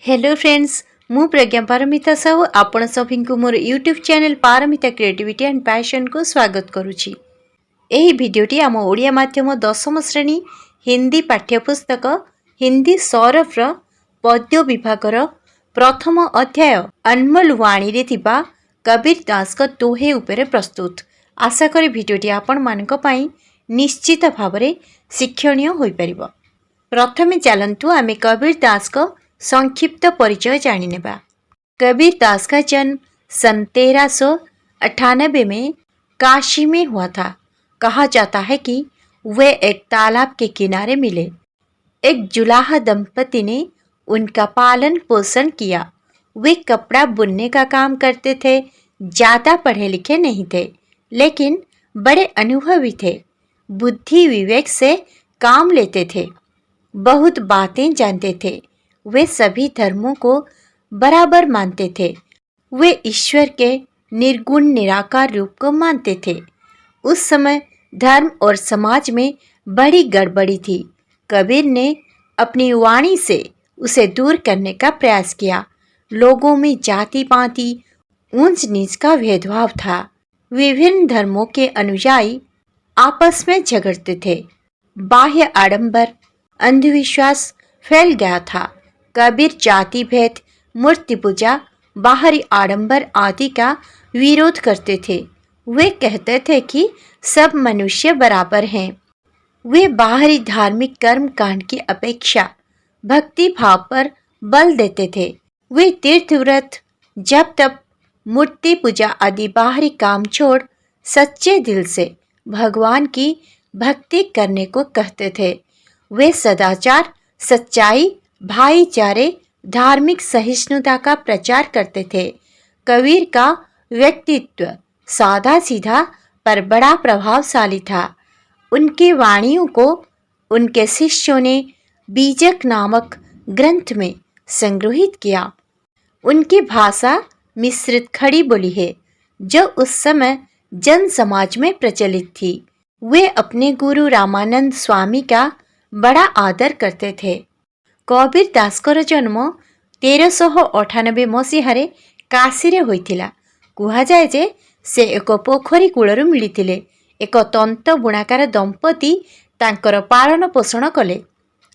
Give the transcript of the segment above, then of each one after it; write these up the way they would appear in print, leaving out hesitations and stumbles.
Hello friends, मु प्रज्ञा पारमिता साहू आपण सभी को मोर YouTube channel Paramita creativity and passion को स्वागत करुछि। एही भिडियोटी आम ओडिया माध्यम दशम श्रेणी हिंदी पाठ्यपुस्तक हिंदी सौरभ पद्य विभागर प्रथम अध्याय अनमोल वाणी रे थिबा कबीर दास को दोहे उपरे प्रस्तुत। आशा करी भिडियोटी आपण मानक पई निश्चित भावरे शिक्षणीय होई परिबो। प्रथमे चलंतु आमे कबीर दास को संक्षिप्त परिचय जानी नेबा। कबीर दास का जन्म सन 1398 में काशी में हुआ था। कहा जाता है कि वे एक तालाब के किनारे मिले। एक जुलाहा दंपति ने उनका पालन पोषण किया। वे कपड़ा बुनने का काम करते थे। ज़्यादा पढ़े लिखे नहीं थे, लेकिन बड़े अनुभवी थे। बुद्धि विवेक से काम लेते थे, बहुत बातें जानते थे। वे सभी धर्मों को बराबर मानते थे। वे ईश्वर के निर्गुण निराकार रूप को मानते थे। उस समय धर्म और समाज में बड़ी गड़बड़ी थी। कबीर ने अपनी वाणी से उसे दूर करने का प्रयास किया। लोगों में जाति पाति ऊंच नीच का भेदभाव था। विभिन्न धर्मों के अनुयायी आपस में झगड़ते थे। बाह्य आडंबर अंधविश्वास फैल गया था। कबीर जाति भेद, मूर्ति पूजा, बाहरी आडंबर आदि का विरोध करते थे। वे कहते थे कि सब मनुष्य बराबर हैं। वे बाहरी धार्मिक कर्म कांड की अपेक्षा भक्ति भाव पर बल देते थे। वे तीर्थ व्रत, जप तप, मूर्ति पूजा आदि बाहरी काम छोड़ सच्चे दिल से भगवान की भक्ति करने को कहते थे। वे सदाचार, सच्चाई, भाईचारे, धार्मिक सहिष्णुता का प्रचार करते थे। कबीर का व्यक्तित्व सादा सीधा पर बड़ा प्रभावशाली था। उनकी वाणियों को उनके शिष्यों ने बीजक नामक ग्रंथ में संग्रहित किया। उनकी भाषा मिश्रित खड़ी बोली है, जो उस समय जन समाज में प्रचलित थी। वे अपने गुरु रामानंद स्वामी का बड़ा आदर करते थे। कबीर दासकर जन्म 1398 मसीहारे काशी रे होइथिला। कुहा जाए जे से एक पोखरी कूलरू मिलिथिले। एक तंत बुणाकार दंपति तांकर पालन पोषण कले।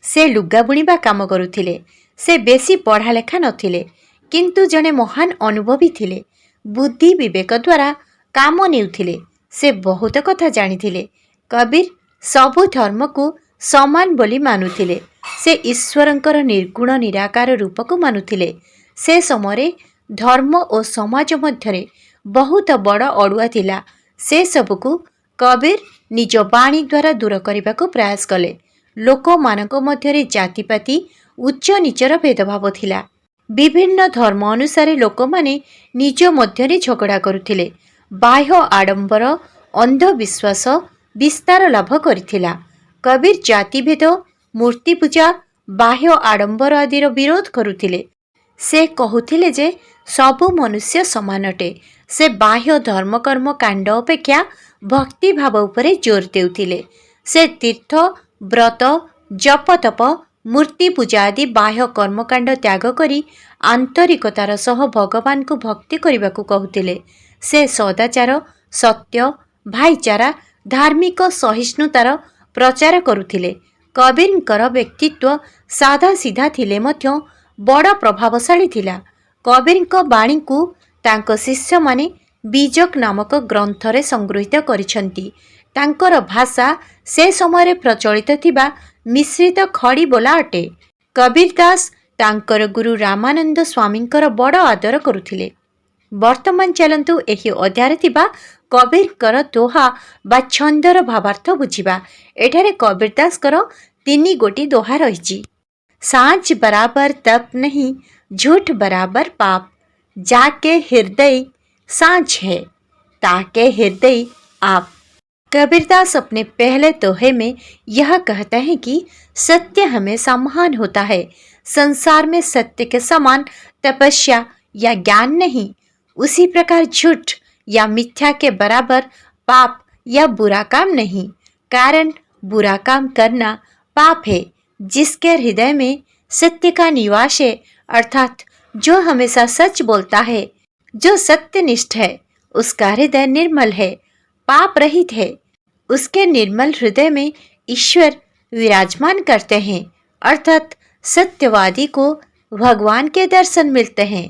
से लुगा बुणिबा काम करुथिले। से बेसी पढ़ा लेखा नथिले, किंतु जने महान अनुभवी थिले। बुद्धि विवेक द्वारा काम नेउथिले। से बहुत कथा जानिथिले। कबीर सबु धर्म को समान बोली मानुथिले। से ईश्वरंकर निर्गुण निराकार रूप को मानुथिले। से समय धर्म और समाज मध्यरे बहुत बड़ अड़ुआ थिला। से सबको कबीर निज बाणी द्वारा दूर करने को प्रयास कले। लोक मानक मध्यरे जातिपाति उच्च नीचर भेदभाव थिला। विभिन्न धर्म अनुसार लोक माने निज मध्यरे झगड़ा करुथिले। बाह्य आडंबर अंधविश्वास विस्तार लाभ करथिला। कबीर जातिभेद, मूर्ति पूजा, बाह्य आडंबर आदिर विरोध करुथिले। से कहूथिले जे सबु मनुष्य समान अटे। से बाह्य धर्मकर्म कांड अपेक्षा भक्ति भाव उपरे जोर देउथिले। से तीर्थ, व्रत, जप तप, मूर्ति पूजा आदि बाह्य कर्मकांड त्याग करी आंतरिकतार सह भगवान को भक्ति करने को कहूथिले। से सदाचार, सत्य, भाईचारा, धार्मिक सहिष्णुतार प्रचार करुथिले। कबीरंकर व्यक्तित्व सादा सीधा थिले मध्य बड़ प्रभावशाली थिला। कबीरंक बाणी को तांको शिष्य माने बीजक नामक ग्रंथरे संग्रहित करिसंती। तांकर भाषा से समय प्रचलित थिबा मिश्रित खड़ी बोला अटे। कबीर दास तांकर गुरु रामानंद स्वामींकर बड़ आदर करुथिले। वर्तमान चलंतु एही अध्याय थिबा कबीरकर दोहा बा छंदर भावार्थ बुझिबा। एठारे कबीर दासकर 3 गोटी दोहा रहिछि। सांझ बराबर तप नहीं, झूठ बराबर पाप। जाके हृदय सांझ है, ताके हृदय आप। कबीरदास अपने पहले दोहे में यह कहते हैं कि सत्य हमेशा महान होता है। संसार में सत्य के समान तपस्या या ज्ञान नहीं। उसी प्रकार झूठ या मिथ्या के बराबर पाप या बुरा काम नहीं। कारण बुरा काम करना पाप है। जिसके हृदय में सत्य का निवास है अर्थात जो हमेशा सच बोलता है, जो सत्यनिष्ठ है, उसका हृदय निर्मल है, पाप रहित है। उसके निर्मल हृदय में ईश्वर विराजमान करते हैं। अर्थात सत्यवादी को भगवान के दर्शन मिलते हैं।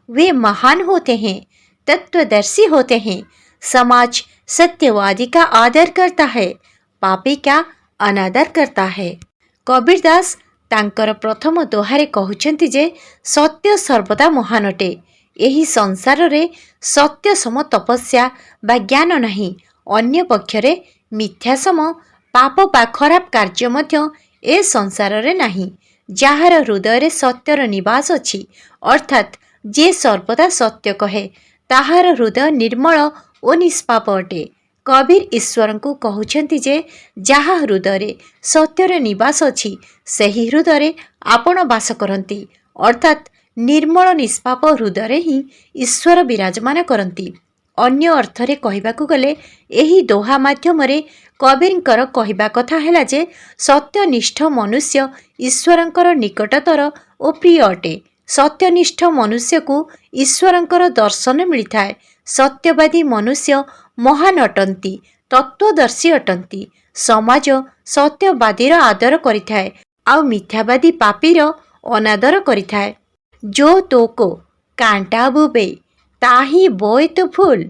वे महान होते हैं, तत्वदर्शी होते हैं। समाज सत्यवादी का आदर करता है, पापी का अनादर करता है। कबीरदास तांकर प्रथम दोहारे कहउछन्ति जे सत्य सर्वदा महान अटे। एही संसार रे सत्य सम तपस्या बा ज्ञान नहीं। अन्य पक्षरे मिथ्या सम पाप बा खराब कार्य मध्य ए संसार रे नहीं। जाହାର हृदय रे सत्यर निवास अछि, अर्थात जे सर्वदा सत्य कहे, ताहार हृदय निर्मल ओ निष्पाप अटे। कबीर ईश्वर को कहउछन्ति जे जहा हृदय रे सत्यर निवास अछि, सेही हृदय रे आपण वास करंती। अर्थात निर्मल निष्पाप हृदय रे ही ईश्वर विराजमान करंती। अन्य अर्थरे कहिबाकु गले एही दोहा माध्यमरे कबीरंकर कहिबा कथा हैला जे सत्यनिष्ठ मनुष्य ईश्वरंकर निकटतर ओ प्रिय अटे। सत्यनिष्ठ मनुष्य को ईश्वरंकर दर्शन मिलिथाए। सत्यवादी मनुष्य महान अटंती, तत्वदर्शी अटंती। समाज सत्यवादीर आदर करिथाए, आउ मिथ्यावादी पापीर अनादर करिथाए। जो तोको कांटा बुबे ताही बोए तो फूल,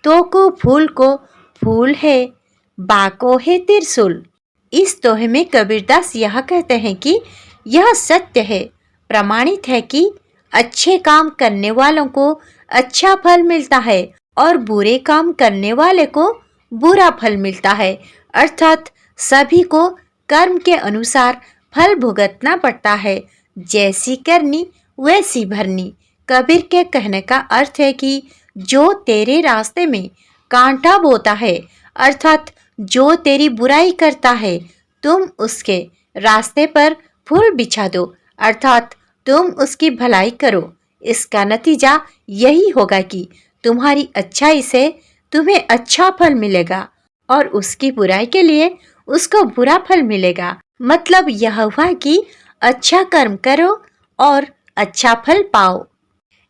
तोको फूल को फूल है, बाको है त्रिशूल। इस दोहे में कबीरदास यह कहते हैं कि यह सत्य है, प्रमाणित है कि अच्छे काम करने वालों को अच्छा फल मिलता है और बुरे काम करने वाले को बुरा फल मिलता है। अर्थात सभी को कर्म के अनुसार फल भुगतना पड़ता है। जैसी करनी वैसी भरनी। कबीर के कहने का अर्थ है कि जो तेरे रास्ते में कांटा बोता है, अर्थात जो तेरी बुराई करता है, तुम उसके रास्ते पर फूल बिछा दो, अर्थात तुम उसकी भलाई करो। इसका नतीजा यही होगा कि तुम्हारी अच्छाई से तुम्हें अच्छा फल मिलेगा और उसकी बुराई के लिए उसको बुरा फल मिलेगा। मतलब यह हुआ कि अच्छा कर्म करो और अच्छा फल पाओ।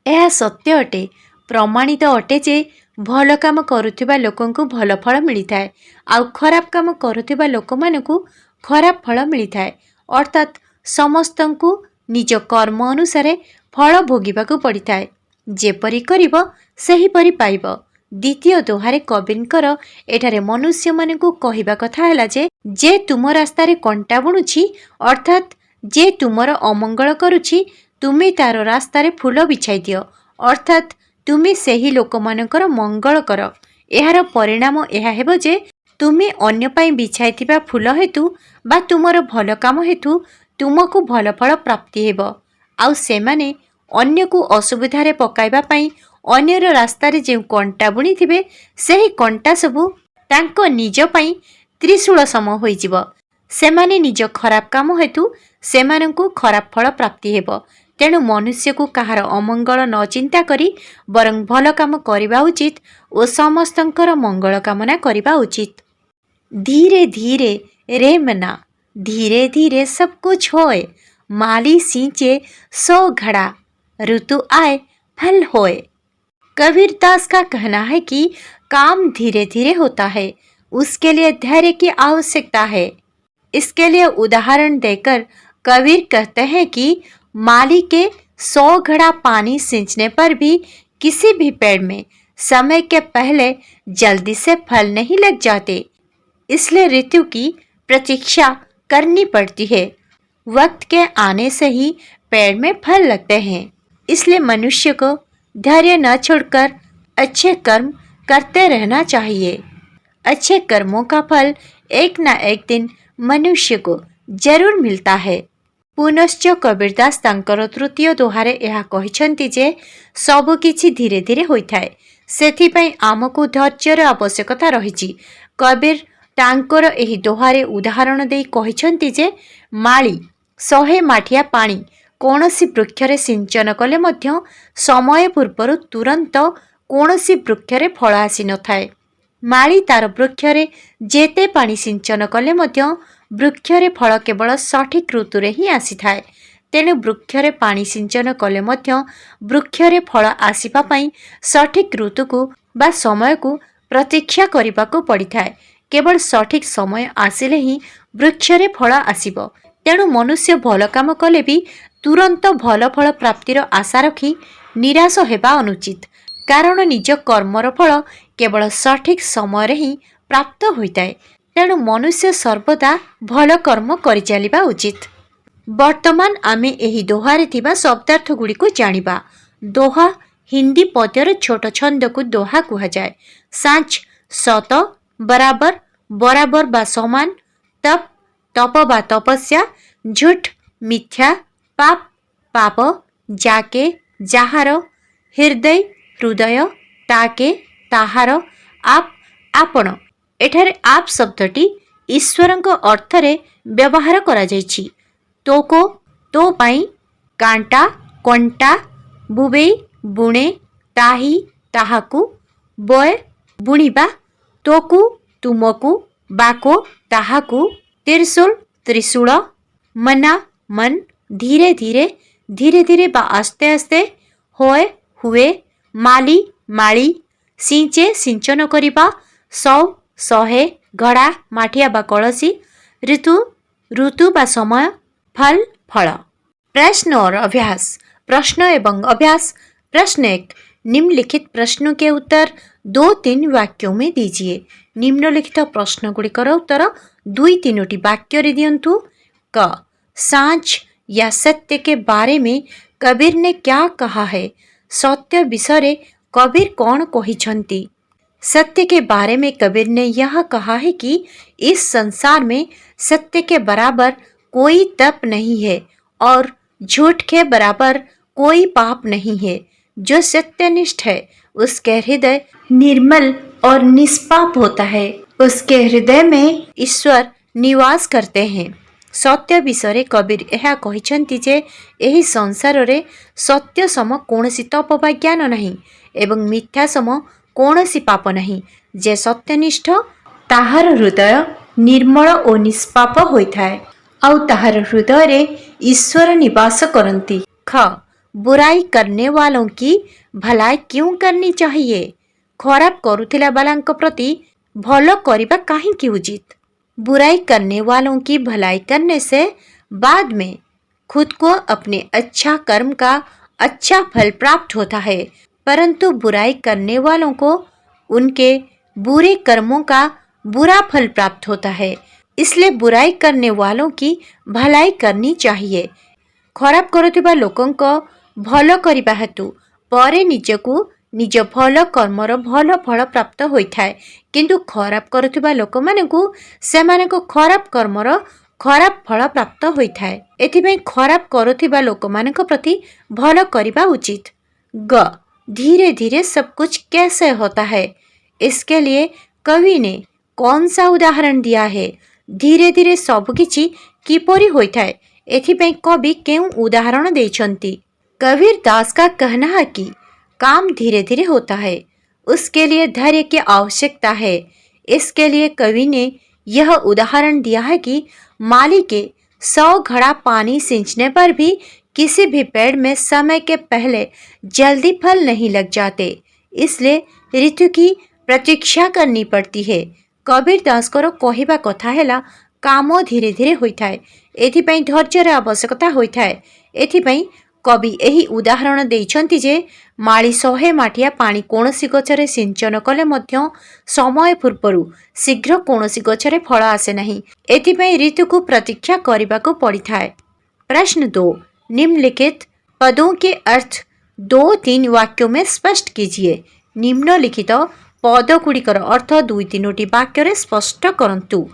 यह सत्य अटे, प्रमाणित अटे जे भल काम करुथिबा लोकंकु भल फल मिलिथाए, आउ खराब काम करुथिबा लोकमानंकु खराब फल मिलिथाए। अर्थात समस्तंकु निज कर्म अनुसारे फल भोगिबाकु पड़िथाए। जेपरि करिब सेहिपरि पाइब। द्वितीय दोहारे कबीरंकर एठारे मनुष्य मानकु कहिबा कथा हैला जे तुम रास्तारे कंटा बुणुछि, अर्थात जे तुमर अमंगल करुछि, तुमे तार रास्तारे फूल बिछाई दियो, अर्थात तुमे सेही लोकमानकर मंगल कर। एहार परिणाम एहा हेबो जे तुमे अन्य पाई बिछाइथिबा फूल हेतु बा तुमर भल काम हेतु तुमको भल फल प्राप्ति हेबो। आउ सेमाने अन्य को असुविधारे पकाइबा पाई अन्यर रास्तारे जे कंटा बुणिथिबे, सेही कंटा सबु तांको निज पाई त्रिशूल सम होइजिबो। सेमाने निज खराब काम हेतु सेमानंकु खराब फल प्राप्ति हेबो। तेणु मनुष्य को कहार अमंगल न चिंता करी बरं भल काम करिबा उचित ओ समस्तंकर मंगल कामना करिबा उचित। धीरे धीरे रे मना, धीरे धीरे सब कुछ होए, माली सींचे 100 घड़ा, ऋतु आए फल होए। कबीरदास का कहना है कि काम धीरे धीरे होता है, उसके लिए धैर्य की आवश्यकता है। इसके लिए उदाहरण देकर कबीर कहते हैं कि माली के 100 घड़ा पानी सींचने पर भी किसी भी पेड़ में समय के पहले जल्दी से फल नहीं लग जाते। इसलिए ऋतु की प्रतीक्षा करनी पड़ती है। वक्त के आने से ही पेड़ में फल लगते हैं। इसलिए मनुष्य को धैर्य न छोड़कर अच्छे कर्म करते रहना चाहिए। अच्छे कर्मों का फल एक न एक दिन मनुष्य को जरूर मिलता है। पुनश्च कबीरदास तांकर तृतीय दोहारे यह कहिछन्ति जे सब किछि धीरे धीरे होइथाए, सेथिपई आमको धैर्यर आवश्यकता रहिछि। कबीर तांकर एही दोहारे उदाहरण देई कहिछन्ति जे माली 100 माठिया पानी कौनसी वृक्षरे सिंचन कले मध्य समय पूर्वर तुरंत कौनसी वृक्षरे फल आसी नथाए। माली तार वृक्षरे जेते पानी सिंचन कले मध्य वृक्षरे फल केवल सठिक ऋतुरे ही आसी थाए। तेणु वृक्षरे पानी सिंचन कले मध्य वृक्षरे फल आसिबा पई सठिक ऋतु को बा समय को प्रतीक्षा करने को पड़ी थाए। केवल सठिक समय आसिले ही वृक्षरे फल आसिब। तेणु मनुष्य भल काम कले भी तुरंत भल फल प्राप्तिर आशा रखी निराश हेबा अनुचित, कारण निज कर्मर फल केवल सठिक समय ही प्राप्त होइताए। तेणु मनुष्य सर्वदा भल कर्म करि चलिबा उचित। वर्तमान आमे एही दोहारे थिबा शब्दार्थ गुड़ी को जानिबा। दोहा हिंदी पद्यर छोट छंद को दोहा कुहा जाए। सांच सत, बराबर बराबर बा समान, तप तप बा तपस्या, झूठ मिथ्या, पाप पाप, जाके जाहार, हृदय हृदय, ताके ताहार, आप आपण। एठारे आप शब्दटी ईश्वरଙ୍କ अर्थरे व्यवहार करा जायछि। तोको तो पाई, कांटा कंटा, बुबे बुणे, ताही ताहाकू, बय बुणिबा, तोकू तुमकू, बाको ताहाकू, त्रिशूल त्रिशूल, मना मन, धीरे धीरे धीरे धीरे बा आस्ते आस्ते, होए हुए, माली माली, सिंचे सिंचन करिबा, सौ शहे, घड़ा माठिया बा कलसी, ऋतु ऋतु बा समय, फल फल। प्रश्न और अभ्यास। प्रश्न एवं अभ्यास। प्रश्न 1, निम्नलिखित प्रश्नों के उत्तर 2-3 वाक्यों में दीजिए। निम्नलिखित प्रश्न गुड़िकर उत्तर 2-3 वाक्य रे दियंतु। क, सांच या सत्य के बारे में कबीर ने क्या कहा है? सत्य विषय कबीर कौन कहिछंती? सत्य के बारे में कबीर ने यह कहा है कि इस संसार में सत्य के बराबर कोई तप नहीं है और झूठ के बराबर कोई पाप नहीं है। जो सत्यनिष्ठ है उसके हृदय निर्मल और निष्पाप होता है। उसके हृदय में ईश्वर निवास करते हैं। सत्य विषय कबीर यह कहिछंती जे एही संसार रे सत्य सम कौनसी तप बा ज्ञान नहीं एवं मिथ्या सम कौनसी पाप नहीं। जे सत्यनिष्ठ ताहार हृदय निर्मल और निष्पाप होइथाए और ताहार हृदय रे ईश्वर निवास करती। ख, बुराई करने वालों की भलाई क्यों करनी चाहिए? खराब करुथिला बालांक प्रति भलो करिबा काहेकि उचित? बुराई करने वालों की भलाई करने से बाद में खुद को अपने अच्छा कर्म का अच्छा फल प्राप्त होता है, परंतु बुराई करने वालों को उनके बुरे कर्मों का बुरा फल प्राप्त होता है। इसलिए बुराई करने वालों की भलाई करनी चाहिए। खराब करुथिबा लोकंक भल करिबा हेतु परे निजकू निज भल कर्मर भल फल प्राप्त होइथाए, किंतु खराब करुथिबा लोक मानकू सेमानक खराब कर्मर खराब फल प्राप्त होइथाए। एथिପାଇଁ खराब करुथिबा लोक मानक प्रति भल करिबा उचित। ग, धीरे धीरे सब कुछ कैसे होता है? इसके लिए कवि ने कौन सा उदाहरण दिया है? धीरे धीरे सब किछि किपरि होइथाए एथिପାଇଁ कवि केउं उदाहरण देछंती? कबीर दास का कहना है कि काम धीरे धीरे होता है, उसके लिए धैर्य की आवश्यकता है। इसके लिए कवि ने यह उदाहरण दिया है कि माली के 100 घड़ा पानी सींचने पर भी किसी भी पेड़ में समय के पहले जल्दी फल नहीं लग जाते, इसलिए ऋतु की प्रतीक्षा करनी पड़ती है। कबीर दास को कहवा कथा है काम धीरे धीरे होइथाए, एथिପାଇଁ धैर्यर आवश्यकता होइथाए। एथिପାଇଁ कवि एही उदाहरण देइछंती जे माली 100 माठिया पानी कोनोसी गछरे सिंचन कले मध्य समय पूर्वरु शीघ्र कोनोसी गछरे फल आसे नहीं, एथिପାଇଁ ऋतु को प्रतीक्षा करबाको पड़िथाए। प्रश्न 2, निम्नलिखित पदों के अर्थ 2-3 वाक्यों में स्पष्ट कीजिए। निम्नलिखित पद गुड़िकर अर्थ 2-3 वाक्य स्पष्ट करंतु।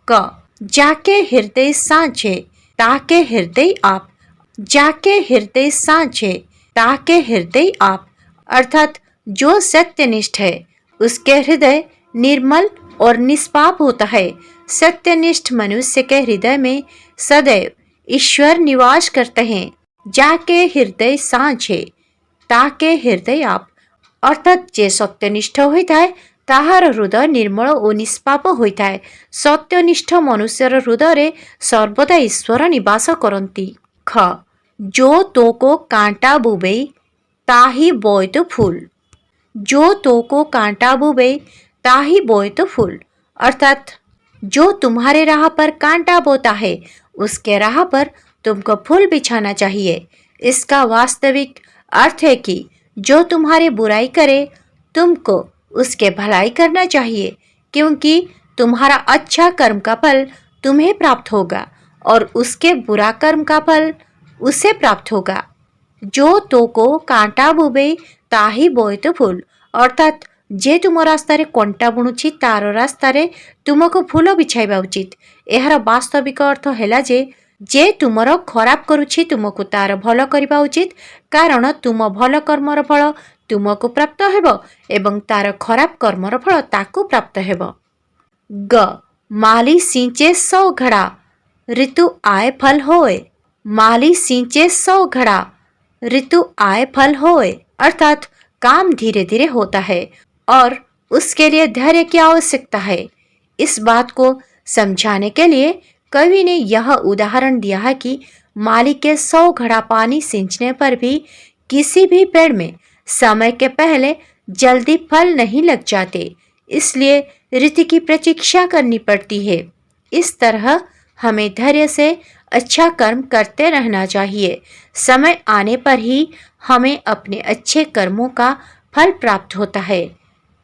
क, जाके हृदय सांचे ताके हृदय आप। जाके हृदय सांचे ताके हृदय आप, अर्थात जो सत्यनिष्ठ है उसके हृदय निर्मल और निष्पाप होता है। सत्यनिष्ठ मनुष्य के हृदय में सदैव ईश्वर निवास करते हैं। जाके हृदय सांचे ताके हृदय आप, अर्थात जे सत्यनिष्ठ होता है ताहार हृदय निर्मल और निष्पाप होता है। सत्यनिष्ठ मनुष्यर हृदय सर्वदा ईश्वर निवास करती। ख, जो तो को कांटा बुबे ताही बोए तो फूल। जो तो को कांटा बुबे ताही बोए तो फूल, अर्थात जो तुम्हारे राह पर कांटा बोता है उसके राह पर तुमको फूल बिछाना चाहिए। इसका वास्तविक अर्थ है कि जो तुम्हारी बुराई करे तुमको उसके भलाई करना चाहिए, क्योंकि तुम्हारा अच्छा कर्म का फल तुम्हें प्राप्त होगा और उसके बुरा कर्म का फल उसे प्राप्त होगा। जो तो को कांटा बुबे ताही बोए तो फूल, अर्थात जे तुम रास्तार कंटा बुणुछि तार रास्तार तुमको फूल बिछाइबा उचित। एहार वास्तविक अर्थ है जे तुमर खराब करुछि तुमको तार भल करबा उचित, कारण तुम भल कर्मर फल तुमको प्राप्त हेब एवं तार खराब कर्मर फल ताकू प्राप्त हेब। ग माली सिंचे 100 घड़ा ऋतु आए फल होए। माली सिंचे 100 घड़ा ऋतु आए फल होए, अर्थात काम धीरे धीरे होता है और उसके लिए धैर्य की आवश्यकता है। इस बात को समझाने के लिए कवि ने यह उदाहरण दिया है कि माली के 100 घड़ा पानी सींचने पर भी किसी भी पेड़ में समय के पहले जल्दी फल नहीं लग जाते, इसलिए ऋतु की प्रतीक्षा करनी पड़ती है। इस तरह हमें धैर्य से अच्छा कर्म करते रहना चाहिए। समय आने पर ही हमें अपने अच्छे कर्मों का फल प्राप्त होता है।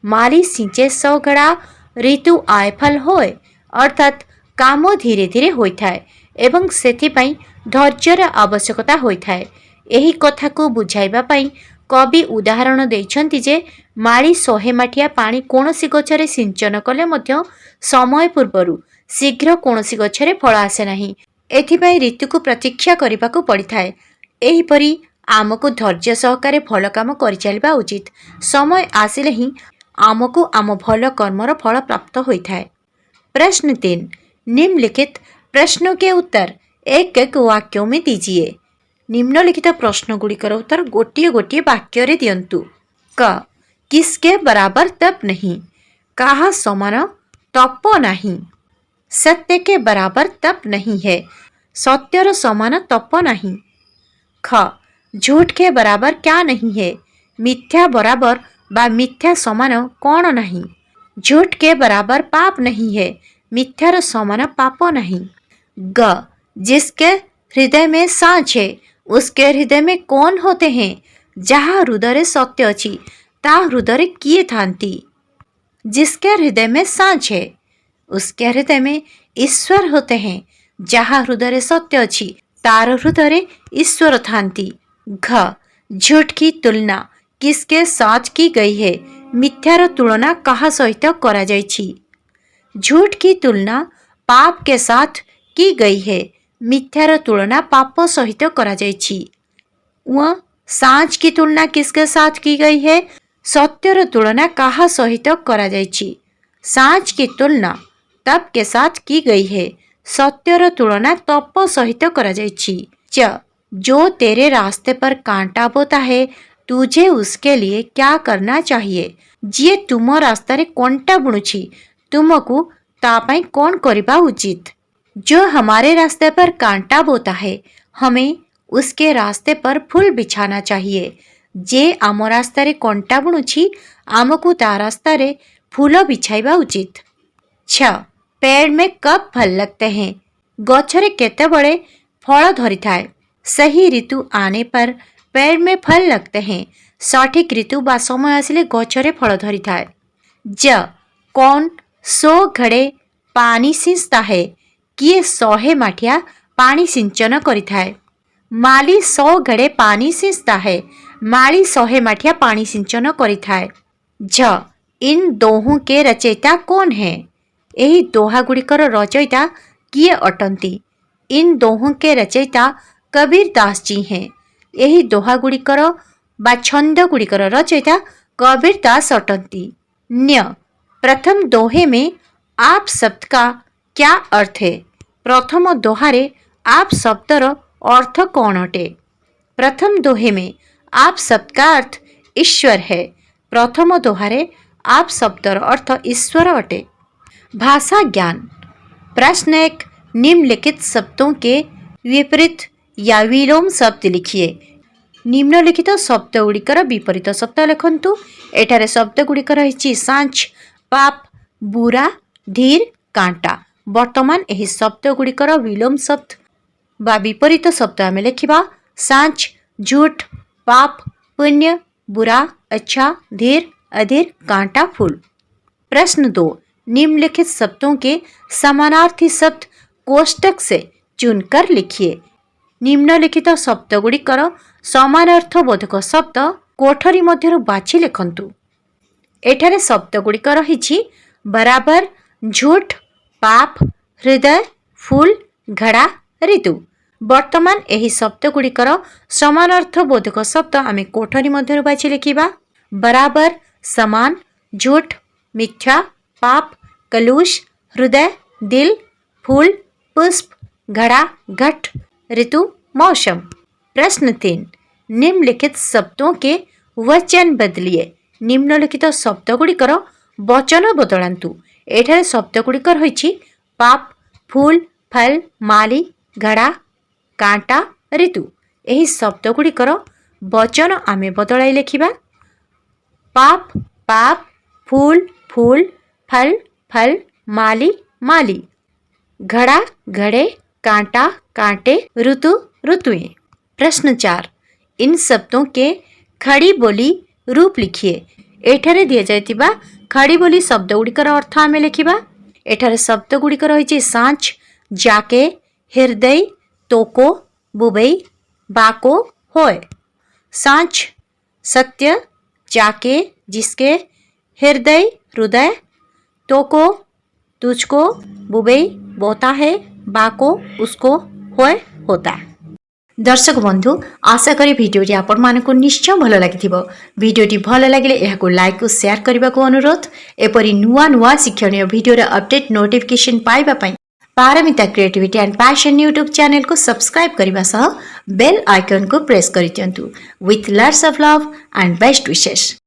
माली सिंचे 100 घड़ा ऋतु आए फल होए, अर्थात काम धीरे धीरे होइथाए एवं सेथिपाई धैर्यर आवश्यकता होइथाए। एही कथा को बुझाइबा पाई कवि उदाहरण देइछन्ति जे माली 100 माठिया पानी कोनोसी गछरे सिंचन कले मध्य समय पूर्वरु शीघ्र कोनोसी गछरे फल आसे नाही। एथिपाई ऋतु को प्रतीक्षा करिबाकू पड़िथाए। एहीपरि आमको धैर्य सहकारे भल काम करि चलिबा उचित। समय आसिले ही आमको आम भल कर्मर फल प्राप्त होइथाए। प्रश्न 3, निम्नलिखित प्रश्नों के उत्तर एक एक वाक्यों में दीजिए। निम्नलिखित प्रश्न गुड़िकर उत्तर गोटिए गोटिए वाक्य रे दियंतु। क किसके बराबर तप नहीं, कहा समान तप नहीं। सत्य के बराबर तप नहीं है, सत्यर समान तप नहीं। ख झूठ के बराबर क्या नहीं है, मिथ्या बराबर बा मिथ्या समान कौन नहीं। झूठ के बराबर पाप नहीं है, मिथ्यार समान पाप नहीं। ग जिसके हृदय में सांच है उसके हृदय में कौन होते हैं, जहाँ हृदय सत्य अच्छी ता हृदय किए थांती। जिसके हृदय में सांच है उसके हृदय में ईश्वर होते हैं, जहाँ हृदय सत्य अच्छी तार हृदय ईश्वर थांती। घ झूठ की तुलना किसके साथ की गई है, मिथ्यार तुलना कहा सहित करा जायछि। झूठ की तुलना पाप के साथ की गई है, मिथ्यार तुलना पाप सहित करा जायछि। व सांच की तुलना किसके साथ की गई है, सत्यर तुलना कहा सहित करा जायछि। सांच की तुलना तप के साथ की गई है, सत्यर तुलना तप सहित करा जायछि। च जो तेरे रास्ते पर कांटा बोता है तुझे उसके लिए क्या करना चाहिए। जी तुम रास्ता रे कंटा बुणुछि तुमको तापाई कौन करबा उचित। जो हमारे रास्ते पर कांटा बोता है हमें उसके रास्ते पर फूल बिछाना चाहिए। जे आम रास्ता रे कंटा बुणुछि आमको ता रास्ता रे फूल बिछाइबा उचित। 6 पेड़ में कब फल लगते हैं, गछरे केते बड़े फल धरी थाए। सही ऋतु आने पर पेड़ में फल लगते हैं, सठिक ऋतु बा समय आसिले गछरे फल धरी थाए। ज कौन 100 घड़े पानी सिंचता है, किए 100 माठिया पानी सिंचन करि थाए। माली 100 घड़े पानी सिंचता है, माली 100 माठिया पानी सिंचन करि थाए। झ इन दोहों के रचयिता कौन है, यही दोहा गुड़िकर रचयिता किए अटंती। इन दोहों के रचयिता कबीर दास जी हैं। यही दोहा गुड़िकर बा छंद गुड़िकर रचयिता कबीर दास अटंती। न्य प्रथम दोहे में आप शब्द का क्या अर्थ है। प्रथम दोहारे आप शब्दर अर्थ कौन अटे। प्रथम दोहे में आप शब्द का अर्थ ईश्वर है। प्रथम दोहारे आप शब्दर अर्थ ईश्वर अटे। भाषा ज्ञान। प्रश्न 1 निम्नलिखित शब्दों के विपरीत या विलोम शब्द लिखिए। निम्नलिखित शब्द गुड़िकर विपरीत शब्द लिखंतु। एठारे शब्द गुड़िक रही सांच, पाप, बुरा, धीर, कांटा। वर्तमान एही शब्द गुड़िकर विलोम शब्द बा विपरीत शब्द आम लिखा सांच, झूठ, पाप, पुण्य, बुरा, अच्छा, धीर, अधीर, कांटा, फूल। प्रश्न 2, निम्नलिखित शब्दों के समानार्थी शब्द कोष्टक से चुनकर लिखिए। निम्नलिखित शब्द गुड़िकर समानार्थबोधक शब्द कोठरी मध्यरु बाछि लिखंतु। एठारे शब्द गुड़िक रही बराबर, झूठ, पाप, हृदय, फूल, घड़ा, ऋतु। वर्तमान एही शब्द गुड़िकर समानार्थबोधक शब्द आमे कोठरी मध्यरु बाछि लिखिबा। बराबर, समान, झूठ, मिथ्या, पाप, कलुष, हृदय, दिल, फूल, पुष्प, घड़ा, घट, ऋतु, मौसम। प्रश्न 3, निम्नलिखित शब्दों के वचन बदलिए। निम्नलिखित शब्द गुड़िकर वचन बदलांतु। एठारे शब्द गुड़िक रही पाप, फूल, फल, माली, घड़ा, कांटा, ऋतु। एही शब्द गुड़िकर वचन आमे बदलाई लिखिबा। पाप, पाप, फूल, फूल, फल, फल, माली, माली, घड़ा, घड़े, कांटा, कांटे, ऋतु, ऋतुएं। प्रश्न 4, इन शब्दों के खड़ी बोली रूप लिखिए। एठारे दिया जायतिबा खड़ी बोली शब्द गुड़िकर अर्थ आमे लिखिबा। एठारे शब्द गुड़िक रही सांच, जाके, हृदय, तोको, बुबई, बाको, होय। सांच, सत्य, जाके, जिसके, हृदय, हृदय, तोको, तुझको, बुबई, बोता है, बाको, उसको, होय, होता। दर्शक बंधु, आशा करी भिडियोटी आपण मानकु निश्चय भल लागिथिबो। भिडियोटी भल लागिले एहाकु लाइक और शेयर करबा को अनुरोध। एपरि नुआ नुआ शिक्षणीय भिडियोर अपडेट नोटिफिकेशन पाइबा पई Paramita creativity and passion YouTube channel को सब्सक्राइब करबा सह बेल आइकन को प्रेस करि दियंतु। With lots of love and best wishes.